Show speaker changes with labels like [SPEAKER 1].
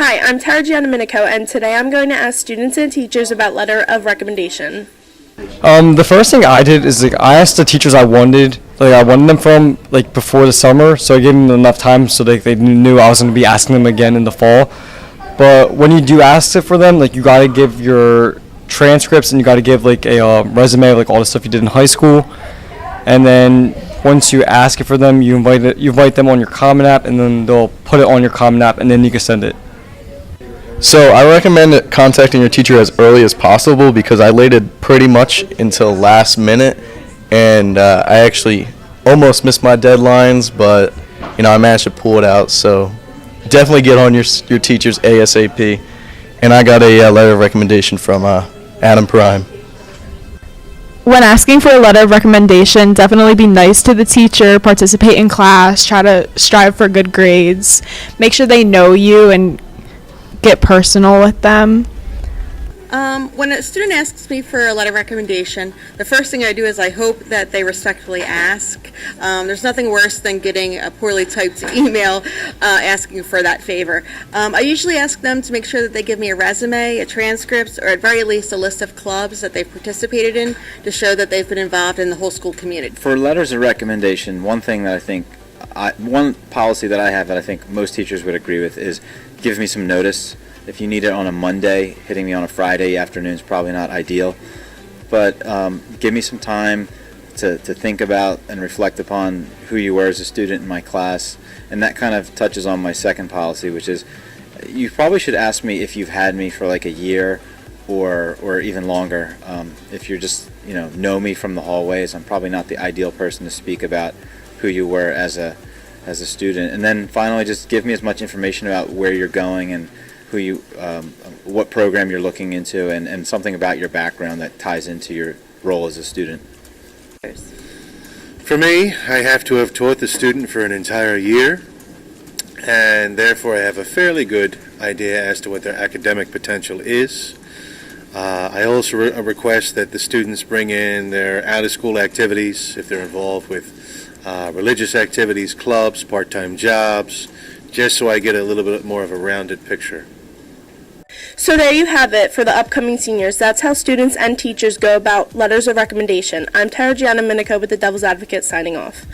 [SPEAKER 1] Hi, I'm Tara Giandomenico, and today I'm going to ask students and teachers about letter of recommendation.
[SPEAKER 2] The first thing I did is I asked the teachers I wanted them from before the summer, so I gave them enough time so they knew I was going to be asking them again in the fall. But when you do ask it for them, you got to give your transcripts and you got to give a resume of all the stuff you did in high school. And then once you ask it for them, you invite them on your Common App, and then they'll put it on your Common App, and then you can send it.
[SPEAKER 3] So I recommend contacting your teacher as early as possible because I waited pretty much until last minute, and I actually almost missed my deadlines, but I managed to pull it out. So definitely get on your teachers ASAP. And I got a letter of recommendation from Adam Prime.
[SPEAKER 4] When asking for a letter of recommendation, definitely be nice to the teacher, participate in class, try to strive for good grades, make sure they know you and get personal with them.
[SPEAKER 5] When a student asks me for a letter of recommendation, the first thing I do is I hope that they respectfully ask. There's nothing worse than getting a poorly typed email asking for that favor. I usually ask them to make sure that they give me a resume, a transcript, or at very least a list of clubs that they've participated in to show that they've been involved in the whole school community.
[SPEAKER 6] For letters of recommendation, one policy that I have that I think most teachers would agree with is give me some notice. If you need it on a Monday, hitting me on a Friday afternoon is probably not ideal. But give me some time to think about and reflect upon who you were as a student in my class. And that kind of touches on my second policy, which is you probably should ask me if you've had me for a year or even longer. If you're just, know me from the hallways, I'm probably not the ideal person to speak about who you were as a student. And then finally, just give me as much information about where you're going and what program you're looking into, and something about your background that ties into your role as a student.
[SPEAKER 7] For me, I have to have taught the student for an entire year, and therefore I have a fairly good idea as to what their academic potential is. I also request that the students bring in their out-of-school activities, if they're involved with religious activities, clubs, part-time jobs, just so I get a little bit more of a rounded picture.
[SPEAKER 1] So there you have it for the upcoming seniors. That's how students and teachers go about letters of recommendation. I'm Tara Giandomenico with the Devil's Advocate signing off.